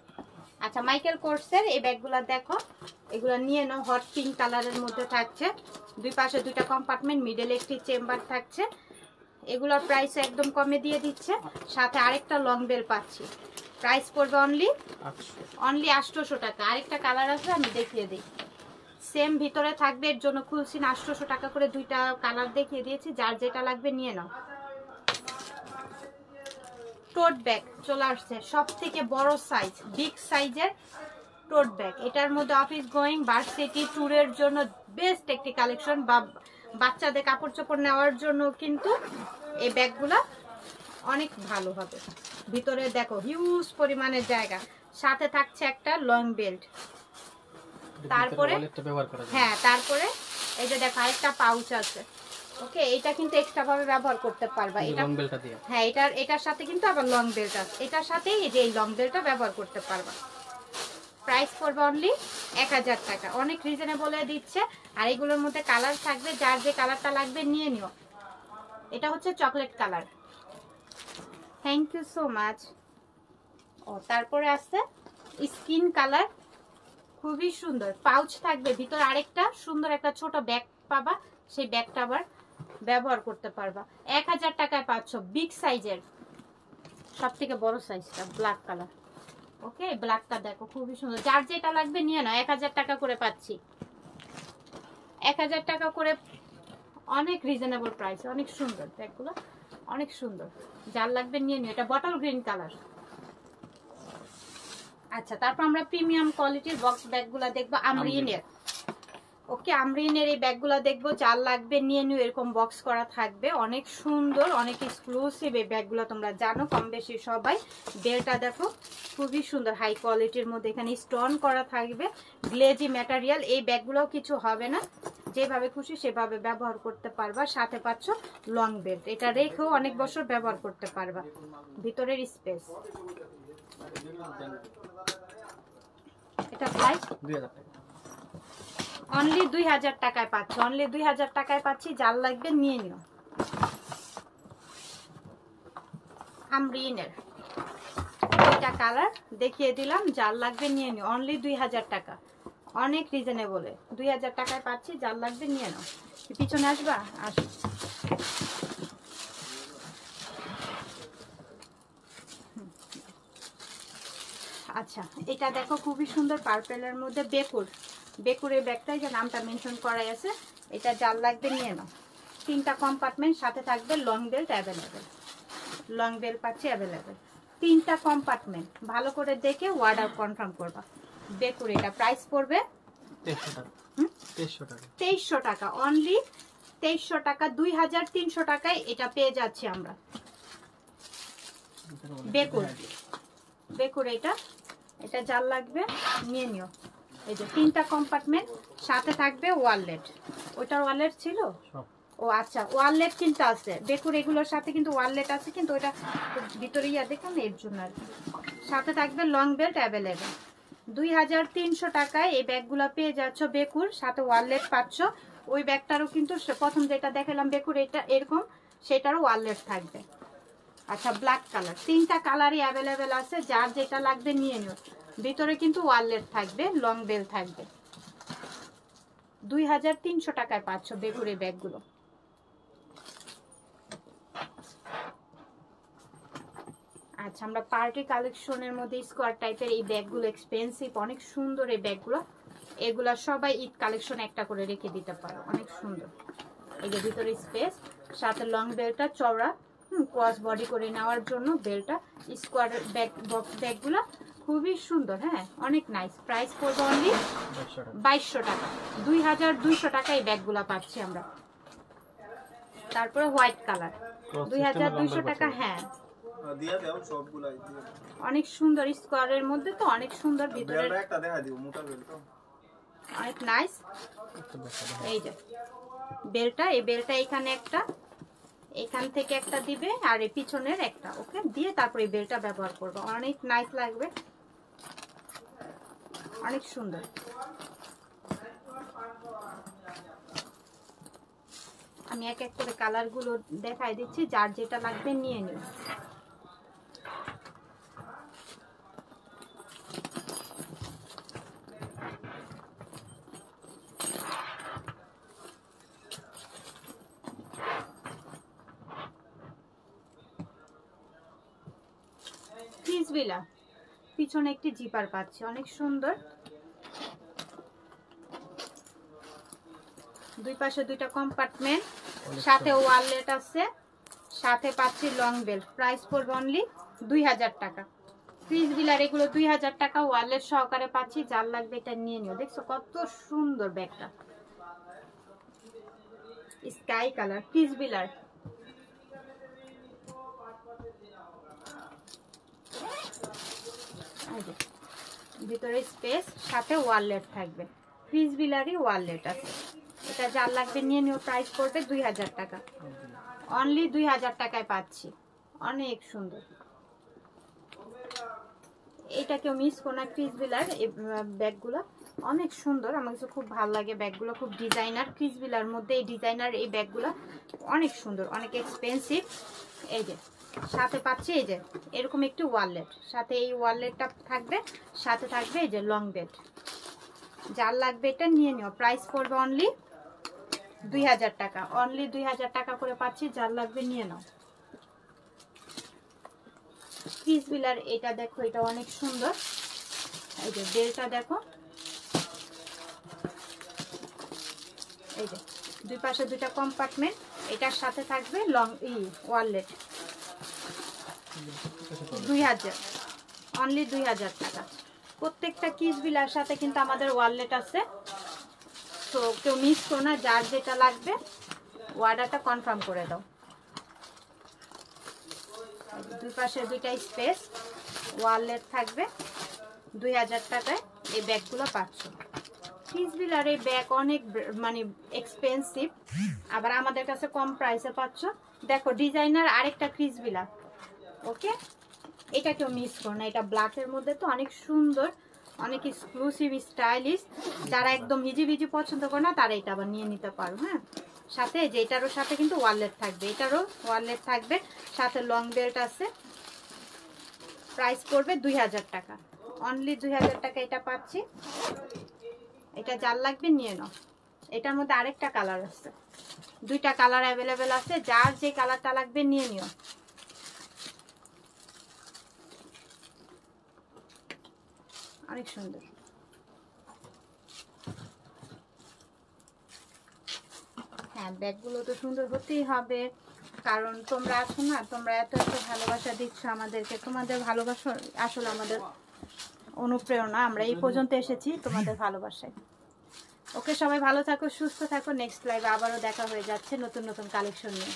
আচ্ছা, মাইকেল কোর্সের এই ব্যাগগুলো দেখো, এগুলো নিয়ে নাও। হট পিঙ্ক কালারের মধ্যে থাকছে। দুই পাশে দুইটা কম্পার্টমেন্ট, মিডলে একটি চেম্বার থাকছে। এগুলোর প্রাইস একদম কমে দিয়ে দিচ্ছে। সাথে আরেকটা লং বেল পাচ্ছি। প্রাইস পড়বে অনলি 800 টাকা। আরেকটা কালার আছে, আমি দেখিয়ে দিই। সেম ভিতরে থাকবে, এর জন্য খুলছি না। 800 টাকা করে দুইটা কালার দেখিয়ে দিয়েছি। যার যেটা লাগবে নিয়ে নাও। টোট ব্যাগ চলে আসছে, সব থেকে বড় সাইজ, বিগ সাইজের টোট ব্যাগ, এটার মধ্যে অফিস গোয়িং ভার্সিটি ট্যুরের জন্য বেস্ট একটি কালেকশন, বা বাচ্চাদের কাপড় চোপড় নেওয়ার জন্য কিন্তু এই ব্যাগগুলা অনেক ভালো হবে। ভিতরে দেখো হিউজ পরিমাণের জায়গা, সাথে থাকছে একটা লং বেল্ট। তারপরে হ্যাঁ, তারপরে এই যে দেখো আরেকটা পাউচ আছে। ওকে, এটা কিন্তু এক্সট্রা ভাবে ব্যবহার করতে পারবা। এটা লং বেলটা দিয়ে, হ্যাঁ, এটার সাথে কিন্তু আবার লং বেল্ট আছে, এটার সাথে এই যে এই লং বেল্টটা ব্যবহার করতে পারবা। প্রাইস পড়বে অনলি 1000 টাকা, অনেক রিজনেবলে দিচ্ছে। আর এগুলোর মধ্যে কালার থাকবে, যার যে কালারটা লাগবে নিয়ে নিও। এটা হচ্ছে chocolate colour. Thank you so much. ও তারপরে আছে স্কিন কালার, খুবই সুন্দর, পাউচ থাকবে ভিতরে, আরেকটা সুন্দর একটা ছোট ব্যাগ পাবা, সেই ব্যাগটা আবার ব্যবহার করতে পারবা। 1000 টাকায় পাচ্ছ বিগ সাইজের, সব থেকে বড় সাইজটা ব্ল্যাক কালার। ওকে, ব্ল্যাকটা দেখো খুবই সুন্দর, যার যেটা লাগবে নিয়ে নাও। 1000 টাকা করে পাচ্ছি, 1000 টাকা করে, অনেক রিজনেবল প্রাইস, অনেক সুন্দর ব্যাগগুলো, অনেক সুন্দর, যার লাগবে নিয়ে নিও। এটা বটল গ্রিন কালার। আচ্ছা, তারপর আমরা প্রিমিয়াম কোয়ালিটির বক্স ব্যাগগুলো দেখবো আমরিনের। ওকে, আমরিনের এই ব্যাগগুলো দেখবো, যার লাগবে নিয়ে নিও। এরকম বক্স করা থাকবে, অনেক সুন্দর, অনেক এক্সক্লুসিভ এই ব্যাগগুলো, তোমরা জানো কম বেশি সবাই। বেলটা দেখো খুবই সুন্দর, হাই কোয়ালিটির মধ্যে, এখানে স্টোন করা থাকবে, গ্লেজি ম্যাটেরিয়াল। এই ব্যাগগুলোও কিছু হবে না, যেভাবে খুশি সেভাবে ব্যবহার করতে পারবা। সাথে পাচ্ছ লং বেল্ট, এটা রেখেও অনেক বছর ব্যবহার করতে পারবা। ভিতরের স্পেস, এটা প্রাইস 2000 টাকা, অনলি 2000 টাকায় পাচ্ছ, অনলি 2000 টাকায় পাচ্ছি, যার লাগবে নিয়ে নিও। আমরিনের এটা কালার দেখিয়ে দিলাম, যার লাগবে নিয়ে নিও, অনলি 2000 টাকা, অনেক রিজনেবলে 2000 টাকায় পাচ্ছি, যার লাগবে নিয়ে নাও। পিছনে আসবা, আসো। আচ্ছা, এটা দেখো খুবই সুন্দর, পার্পেলের মধ্যে বেকুর এই ব্যাগটাই, যে নামটা মেনশন করাই আছে, এটা যার লাগবে নিয়ে নাও। 3টা কম্পার্টমেন্ট, সাথে থাকবে long belt available, long belt পাচ্ছি অ্যাভেলেবেল। 3টা কম্পার্টমেন্ট, ভালো করে দেখে অর্ডার কনফার্ম করবা। বেকুর এটা প্রাইস পড়বে 2300 টাকা, 2300 টাকা, অনলি 2300 টাকা, 2300 টাকায় এটা পেয়ে যাচ্ছি আমরা। বেকুর এটা যার লাগবে নিয়ে নিও। এই যে 3টা কম্পার্টমেন্ট, সাথে থাকবে ওয়ালেট। ওইটার ওয়ালেট ছিল, ও আচ্ছা, ওয়ালেট কিন্তু আছে বেকুর, এগুলোর সাথে কিন্তু ওয়ালেট আছে, কিন্তু ওইটা ভিতরে ইয়া দেখুন, এর জন্য আর কি। সাথে থাকবে লং বেল্ট অ্যাভেলেবেল। 2300 টাকায় এই ব্যাগগুলো পেয়ে যাচ্ছ বেকুর, সাথে ওয়ালেট পাচ্ছ। ওই ব্যাগটারও কিন্তু প্রথম যেটা দেখালাম বেকুর, এটা এরকম, সেটারও ওয়ালেট থাকবে। আচ্ছা, ব্ল্যাক কালার, 3টা কালারই অ্যাভেলেবেল আছে, যার যেটা লাগবে নিয়ে নিও। ভিতরে কিন্তু ওয়ালেট থাকবে, লং বেল থাকবে। 2300 টাকায় পাচ্ছ বেকুর এই ব্যাগগুলো। আচ্ছা, আমরা পার্টি কালেকশনের মধ্যে স্কোয়ার টাইপের এই ব্যাগগুলো এক্সপেন্সিভ, অনেক সুন্দর এই ব্যাগগুলো। এগুলা সবাই ঈদ কালেকশন একটা করে রেখে দিতে পারো, অনেক সুন্দর। এই যে ভিতরে স্পেস, সাথে লং বেলটা চওড়া, ক্রস বডি করে নেওয়ার জন্য বেলটা। স্কোয়ার ব্যাগ বক্স ব্যাগগুলো খুবই সুন্দর, হ্যাঁ, অনেক নাইস। প্রাইস পড়বে অনলি 2200 টাকা, 2200 টাকা এই ব্যাগগুলো পাচ্ছি আমরা। তারপরে হোয়াইট কালার, 2200 টাকা, হ্যাঁ, দিয়া দাও সবগুলাই দিয়া, অনেক সুন্দর স্কোয়ারের মধ্যে, তো অনেক সুন্দর। ভিতরে বেলটা একটা দেখা দিও, মোটা বেল তো অনেক নাইস। এই যে বেলটা, এই বেলটা এখানে একটা, এখান থেকে একটা দিবে, আর এই পিছনের একটা, ওকে, দিয়ে তারপরে এই বেলটা ব্যবহার করবো, অনেক নাইস লাগবে, অনেক সুন্দর। আমি এক এক করে কালার গুলো দেখাই দিচ্ছি, যার যেটা লাগবে নিয়ে নিও। পিসবিলা, পিছনে একটি জিপার পাচ্ছি, অনেক সুন্দর। দুই পাশে 2টা কম্পার্টমেন্ট, সাথে ওয়ালেট আছে, সাথে পাচ্ছি লং বেল্ট। প্রাইস পড়বে অনলি 2000 টাকা, ক্রিস বিলার এগুলো 2000 টাকা ওয়ালেট সহকারে পাচ্ছি, যার লাগবে এটা নিয়ে নিও। দেখছো কত সুন্দর ব্যাগটা, স্কাই কালার ক্রিস বিলার। ভিতরে স্পেস, সাথে ওয়ালেট থাকবে, ক্রিস বিলারই ওয়ালেট আছে। এটা যার লাগবে নিয়ে নিও। প্রাইস পড়বে 2000 টাকা, অনলি 2000 টাকায় পাচ্ছি। অনেক সুন্দর, এটা কেউ মিস করো না। ক্রিস বিলার এই ব্যাগগুলো অনেক সুন্দর, আমার কাছে খুব ভালো লাগে ব্যাগগুলো, খুব ডিজাইনার। ক্রিস বিলার মধ্যে এই ডিজাইনার এই ব্যাগগুলো অনেক সুন্দর, অনেক এক্সপেন্সিভ। এই যে সাথে পাচ্ছি এই যে এরকম একটি ওয়ালেট, সাথে এই ওয়ালেটটা থাকবে, সাথে থাকবে এই যে লং বেল্ট। যার লাগবে এটা নিয়ে নিও। প্রাইস পড়বে অনলি 2000 টাকা, অনলি 2000 টাকা করে পাচ্ছি, যার লাগবে নিয়ে নাও। ক্রিস বিলার এটা দেখো, এটা অনেক সুন্দর। এই যে বেলটা দেখো, এই যে দুই পাশে দুইটা কম্পার্টমেন্ট, এটার সাথে থাকবে লং ওয়ালেট। 2000, অনলি 2000 টাকা। প্রত্যেকটা ক্রিস বিলার সাথে কিন্তু আমাদের ওয়ালেট আছে, তো কেউ মিস করো না। যার যেটা লাগবে অর্ডারটা কনফার্ম করে দাও। দুই পাশে দুইটা স্পেস, ওয়ালেট থাকবে, 2000 টাকায় এই ব্যাগগুলো পাচ্ছ। ক্রিস বিলার এই ব্যাগ অনেক মানে এক্সপেন্সিভ, আবার আমাদের কাছে কম প্রাইসে পাচ্ছ। দেখো ডিজাইনার আরেকটা ক্রিস বিলার, ওকে, এটা কেউ মিস করো না। এটা ব্ল্যাকের মধ্যে তো অনেক সুন্দর, অনেক এক্সক্লুসিভ স্টাইলিশ। যারা একদম হিজিবিজি পছন্দ করে না তারা এটা আবার নিয়ে নিতে পারো। হ্যাঁ, সাথে যে এটারও সাথে কিন্তু ওয়ালেট থাকবে, এটারও ওয়ালেট থাকবে, সাথে লং বেল্ট আছে। প্রাইস পড়বে 2000 টাকা, অনলি 2000 টাকা এটা পাচ্ছি। এটা যার লাগবে নিয়ে নাও। এটার মধ্যে আরেকটা কালার আছে, দুইটা কালার অ্যাভেলেবেল আছে, যার যে কালারটা লাগবে নিয়ে নিও। অনেক সুন্দর। হ্যাঁ, ব্যাগগুলো তো সুন্দর হতেই হবে, কারণ তোমরা আছো না, তোমরা এত এত ভালোবাসা দিচ্ছ আমাদেরকে। তোমাদের ভালোবাসা আসলে আমাদের অনুপ্রেরণা। আমরা এই পর্যন্ত এসেছি তোমাদের ভালোবাসায়। ওকে, সবাই ভালো থাকো, সুস্থ থাকো। নেক্সট লাইভে আবারও দেখা হয়ে যাচ্ছে নতুন নতুন কালেকশন নিয়ে।